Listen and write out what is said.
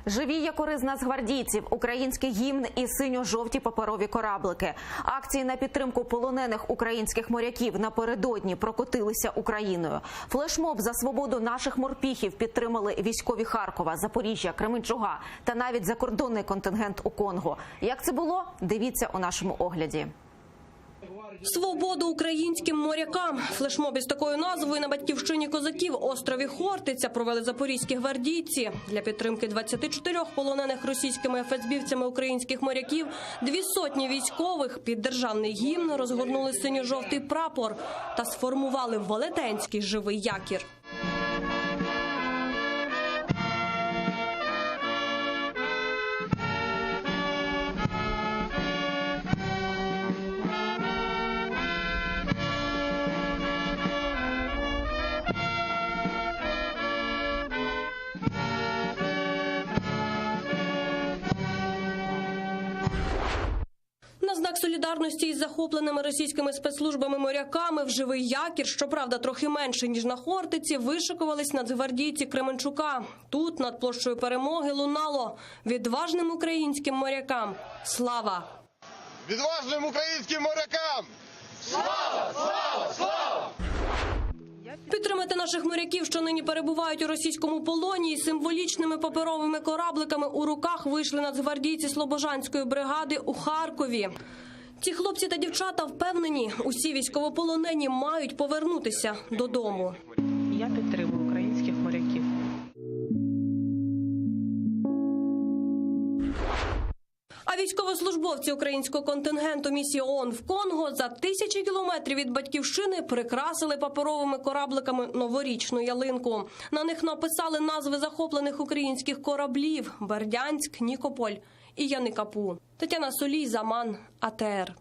Живі якори з нацгвардійців, український гімн і синьо-жовті паперові кораблики. Акції на підтримку полонених українських моряків напередодні прокотилися Україною. Флешмоб за свободу наших морпіхів підтримали військові Харкова, Запоріжжя, Кременчуга та навіть закордонний контингент у Конго. Як це було? Дивіться у нашому огляді. Свободу українським морякам. Флешмоб із такою назвою на батьківщині козаків острові Хортиця провели запорізькі гвардійці. Для підтримки 24 полонених російськими ФСБівцями українських моряків 200 військових під державний гімн розгорнули синьо-жовтий прапор та сформували велетенський живий якір. На знак солідарності із захопленими російськими спецслужбами моряками в живий якір, щоправда, трохи менше, ніж на Хортиці, вишикувались нацгвардійці Кременчука. Тут, над площею Перемоги, лунало: відважним українським морякам слава! Відважним українським морякам! Слава! Слава! Слава! Підтримати наших моряків, що нині перебувають у російському полоні, і символічними паперовими корабликами у руках вийшли нацгвардійці Слобожанської бригади у Харкові. Ці хлопці та дівчата впевнені, усі військовополонені мають повернутися додому. Я підтримую українських моряків. А військовослужбовці українського контингенту місії ООН в Конго за тисячі кілометрів від батьківщини прикрасили паперовими корабликами новорічну ялинку. На них написали назви захоплених українських кораблів – Бердянськ, Нікополь і Яникапу. Тетяна Солій, Заман, АТР.